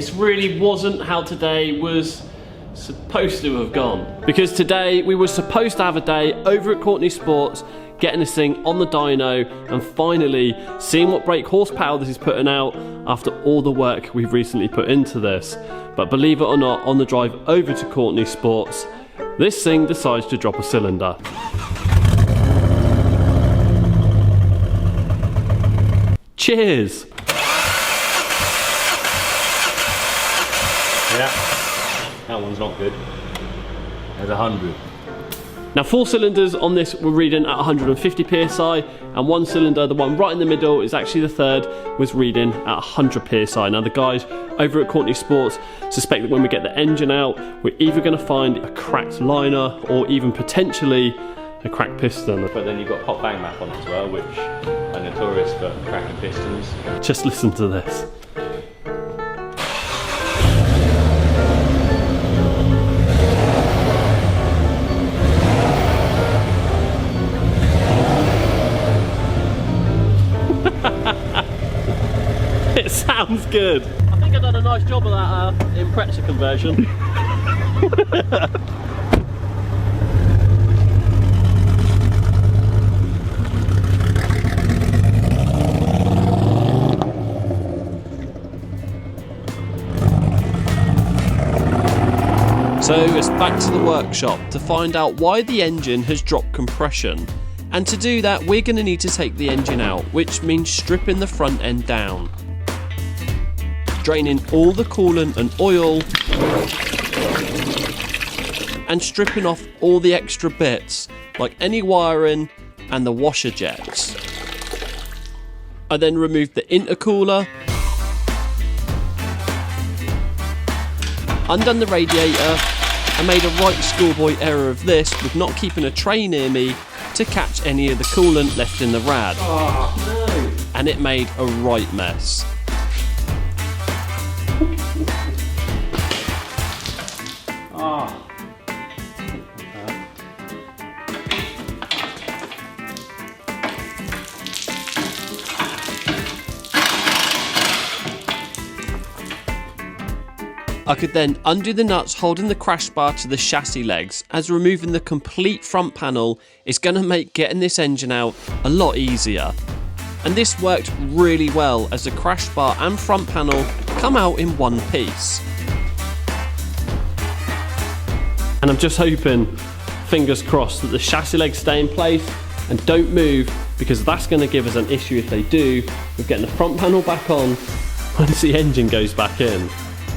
This really wasn't how today was supposed to have gone. Because today we were supposed to have a day over at Courtenay Sport, getting this thing on the dyno and finally seeing what brake horsepower this is putting out after all the work we've recently put into this. But believe it or not, on the drive over to Courtenay Sports, this thing decides to drop a cylinder. Cheers! Yeah, that one's not good. There's 100. Now 4 cylinders on this were reading at 150 psi, and 1 cylinder, the one right in the middle, is actually the third, was reading at 100 psi. Now the guys over at Courtenay Sports suspect that when we get the engine out, we're either going to find a cracked liner or even potentially a cracked piston. But then you've got hot bang map on it as well, which are notorious for cracking pistons. Just listen to this. It sounds good. I think I've done a nice job of that impressor conversion. So it's back to the workshop to find out why the engine has dropped compression. And to do that, we're going to need to take the engine out, which means stripping the front end down, draining all the coolant and oil, and stripping off all the extra bits, like any wiring and the washer jets. I then removed the intercooler, undone the radiator, and made a right schoolboy error of this with not keeping a tray near me to catch any of the coolant left in the rad. Oh, no. And it made a right mess. Oh. I could then undo the nuts holding the crash bar to the chassis legs, as removing the complete front panel is going to make getting this engine out a lot easier. And this worked really well, as the crash bar and front panel come out in one piece. And I'm just hoping, fingers crossed, that the chassis legs stay in place and don't move, because that's going to give us an issue if they do with getting the front panel back on once the engine goes back in.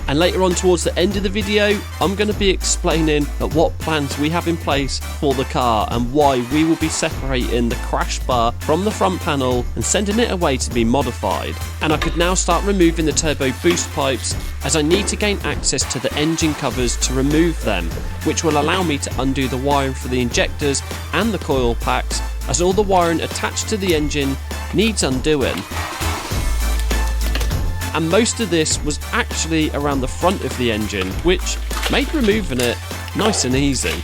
And later on towards the end of the video, I'm going to be explaining what plans we have in place for the car and why we will be separating the crash bar from the front panel and sending it away to be modified. And I could now start removing the turbo boost pipes, as I need to gain access to the engine covers to remove them, which will allow me to undo the wiring for the injectors and the coil packs, as all the wiring attached to the engine needs undoing. And most of this was actually around the front of the engine, which made removing it nice and easy.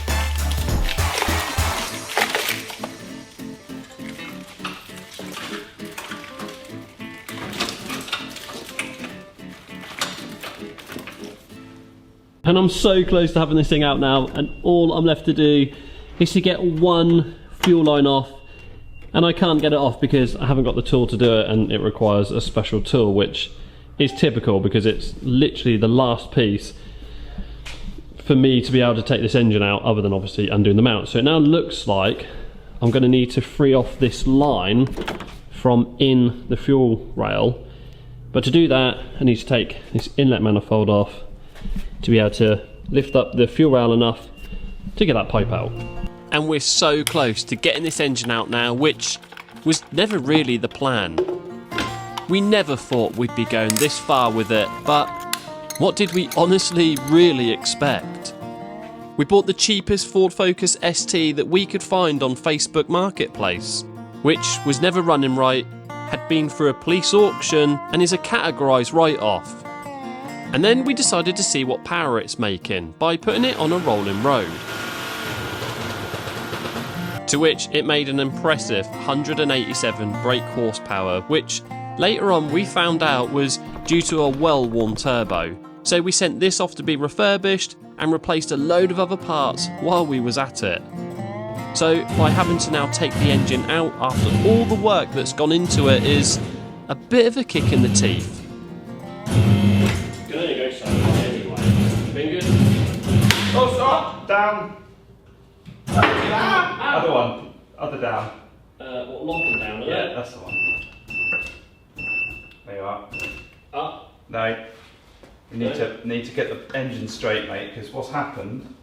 And I'm so close to having this thing out now, and all I'm left to do is to get one fuel line off, and I can't get it off because I haven't got the tool to do it, and it requires a special tool, which is typical because it's literally the last piece for me to be able to take this engine out, other than obviously undoing the mount. So it now looks like I'm going to need to free off this line from in the fuel rail, but to do that I need to take this inlet manifold off to be able to lift up the fuel rail enough to get that pipe out. And we're so close to getting this engine out now, which was never really the plan. We never thought we'd be going this far with it, but what did we honestly really expect? We bought the cheapest Ford Focus ST that we could find on Facebook Marketplace, which was never running right, had been through a police auction, and is a categorised write-off. And then we decided to see what power it's making by putting it on a rolling road. To which it made an impressive 187 brake horsepower, which later on we found out was due to a well-worn turbo. So we sent this off to be refurbished and replaced a load of other parts while we was at it. So by having to now take the engine out after all the work that's gone into it is a bit of a kick in the teeth. Gonna go somewhere anyway. Fingers. Oh, stop! Down! Ah! Other one. Other down. What, lock them down, yeah, that's the one. There you are. Up. No. You need to get the engine straight, mate, because what's happened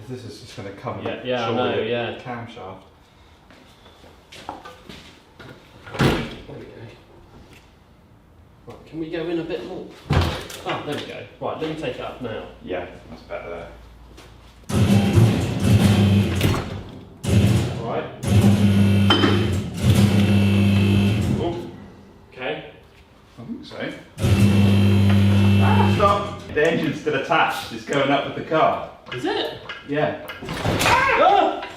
is this is just going to come yeah, I know, yeah. the camshaft. There we go. Right, can we go in a bit more? Oh, there we go. Right, let me take it up now. Yeah, that's better there. Right. Oh. Okay. I think so. Stop! The engine's still attached, it's going up with the car. Is it? Yeah. Ah!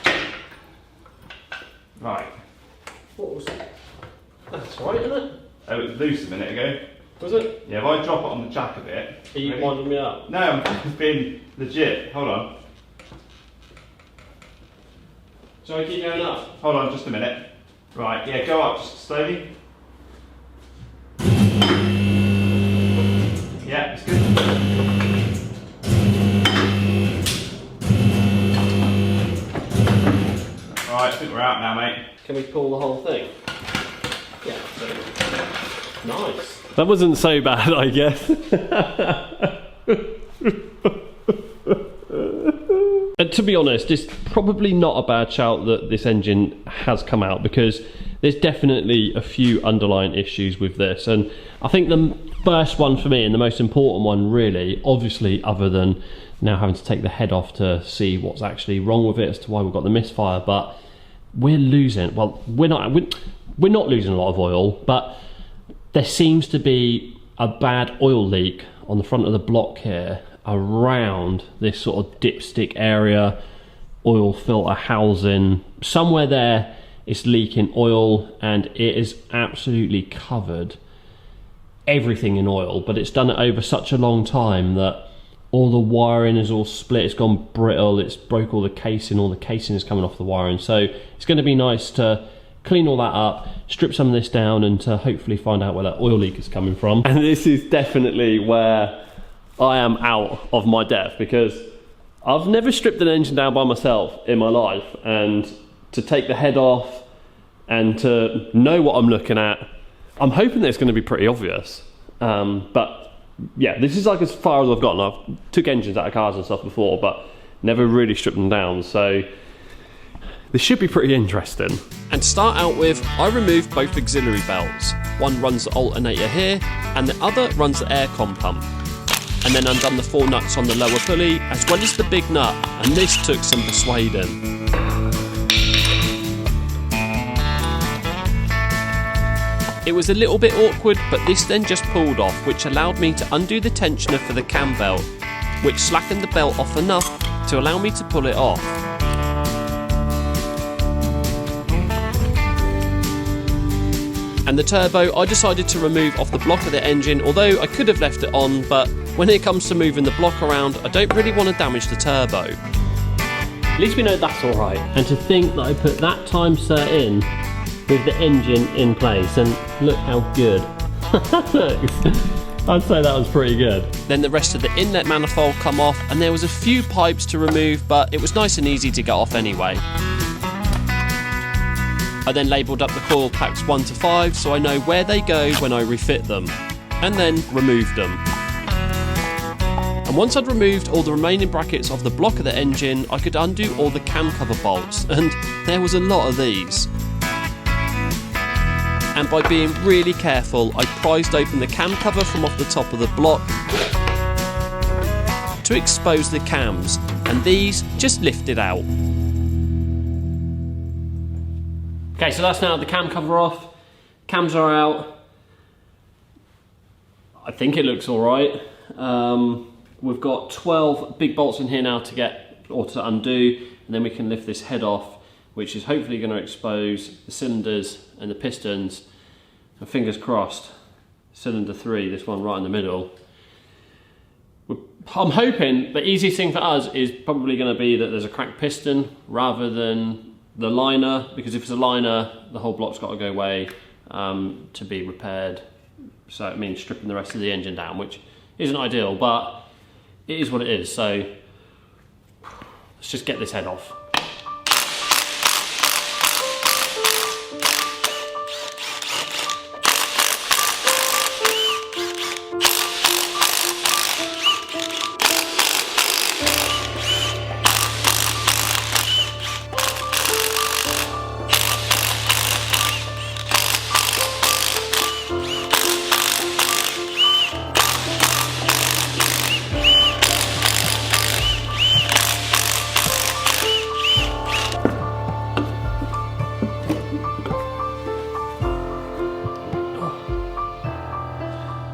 Right. What was that? That's right, isn't it? Oh, it was loose a minute ago. Was it? Yeah, if I drop it on the jack a bit. Are you winding me up? No, I'm being legit. Hold on. Shall I keep going up? Hold on, just a minute. Right, yeah, go up just slowly. Yeah, it's good. Alright, I think we're out now, mate. Can we pull the whole thing? Yeah. Nice. That wasn't so bad, I guess. And to be honest, it's probably not a bad shout that this engine has come out, because there's definitely a few underlying issues with this. And I think the first one for me, and the most important one really, obviously other than now having to take the head off to see what's actually wrong with it as to why we've got the misfire, but we're losing, well, we're not losing a lot of oil, but there seems to be a bad oil leak on the front of the block here around this sort of dipstick area, oil filter housing. Somewhere there it's leaking oil, and it is absolutely covered everything in oil, but it's done it over such a long time that all the wiring is all split, it's gone brittle, it's broke all the casing is coming off the wiring. So it's going to be nice to clean all that up, strip some of this down, and to hopefully find out where that oil leak is coming from. And this is definitely where I am out of my depth, because I've never stripped an engine down by myself in my life, and to take the head off and to know what I'm looking at, I'm hoping that it's going to be pretty obvious. But yeah, this is like as far as I've gotten. I've took engines out of cars and stuff before, but never really stripped them down, so this should be pretty interesting. And to start out with, I removed both auxiliary belts. One runs the alternator here, and the other runs the aircon pump. And then undone the 4 nuts on the lower pulley, as well as the big nut, and this took some persuading. It was a little bit awkward, but this then just pulled off, which allowed me to undo the tensioner for the cam belt, which slackened the belt off enough to allow me to pull it off. And the turbo I decided to remove off the block of the engine, although I could have left it on, but when it comes to moving the block around, I don't really want to damage the turbo. At least we know that's alright. And to think that I put that time cert in with the engine in place, and look how good that looks. I'd say that was pretty good. Then the rest of the inlet manifold come off, and there was a few pipes to remove, but it was nice and easy to get off anyway. I then labelled up the coil packs 1 to 5 so I know where they go when I refit them, and then removed them. And once I'd removed all the remaining brackets of the block of the engine, I could undo all the cam cover bolts, and there was a lot of these. And by being really careful, I prised open the cam cover from off the top of the block to expose the cams, and these just lifted out. Okay, so that's now the cam cover off, cams are out. I think it looks all right. We've got 12 big bolts in here now to get, or to undo, and then we can lift this head off, which is hopefully going to expose the cylinders and the pistons, and fingers crossed, cylinder 3, this one right in the middle, I'm hoping the easiest thing for us is probably going to be that there's a cracked piston rather than the liner, because if it's a liner, the whole block's got to go away to be repaired. So it means stripping the rest of the engine down, which isn't ideal, but it is what it is. So let's just get this head off.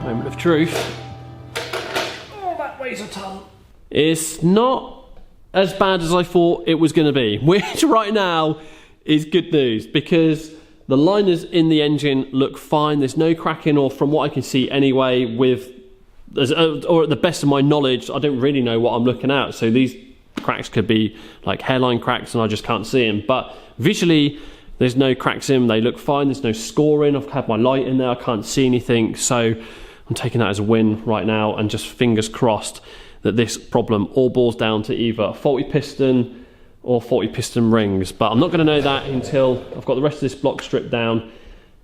Moment of truth. Oh, that weighs a ton. It's not as bad as I thought it was going to be, which right now is good news because the liners in the engine look fine. There's no cracking, or from what I can see anyway, or at the best of my knowledge, I don't really know what I'm looking at. So these cracks could be like hairline cracks and I just can't see them. But visually, there's no cracks in them. They look fine. There's no scoring. I've had my light in there. I can't see anything. So I'm taking that as a win right now, and just fingers crossed that this problem all boils down to either a faulty piston or faulty piston rings. But I'm not going to know that until I've got the rest of this block stripped down,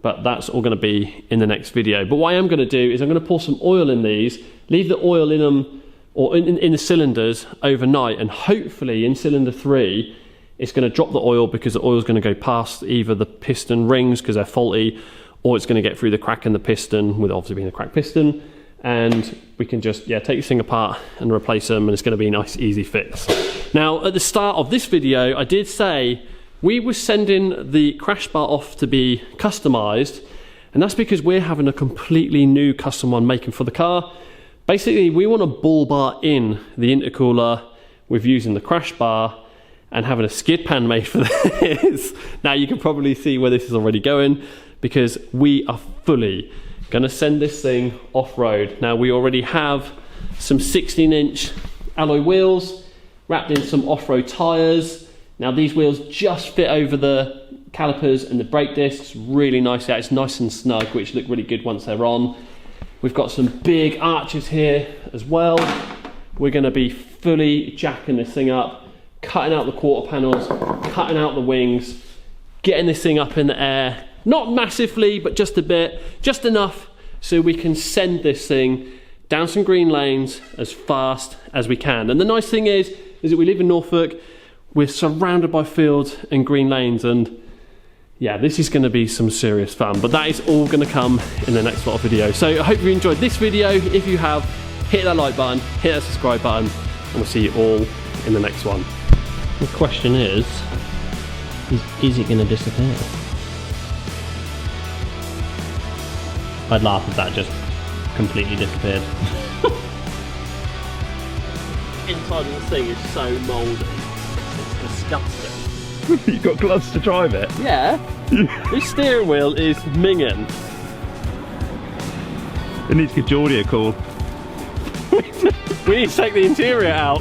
but that's all going to be in the next video. But what I am going to do is I'm going to pour some oil in these, leave the oil in them, or in the cylinders overnight, and hopefully in cylinder 3 it's going to drop the oil, because the oil is going to go past either the piston rings because they're faulty, or it's going to get through the crack in the piston, with obviously being a cracked piston, and we can just take this thing apart and replace them, and it's going to be a nice easy fix. Now at the start of this video I did say we were sending the crash bar off to be customized, and that's because we're having a completely new custom one making for the car. Basically we want to bull bar in the intercooler with using the crash bar and having a skid pan made for this. Now you can probably see where this is already going, because we are fully gonna send this thing off-road. Now we already have some 16-inch alloy wheels wrapped in some off-road tires. Now these wheels just fit over the calipers and the brake discs really nicely. It's nice and snug, which look really good once they're on. We've got some big arches here as well. We're gonna be fully jacking this thing up, cutting out the quarter panels, cutting out the wings, getting this thing up in the air. Not massively, but just a bit, just enough so we can send this thing down some green lanes as fast as we can. And the nice thing is that we live in Norfolk, we're surrounded by fields and green lanes, and yeah, this is going to be some serious fun. But that is all going to come in the next lot of videos. So I hope you enjoyed this video. If you have, hit that like button, hit that subscribe button, and we'll see you all in the next one. The question is it going to disappear? I'd laugh if that just completely disappeared. Inside of the thing is so mouldy. It's disgusting. You've got gloves to drive it? Yeah. This steering wheel is minging. It needs to give Geordie a call. We need to take the interior out.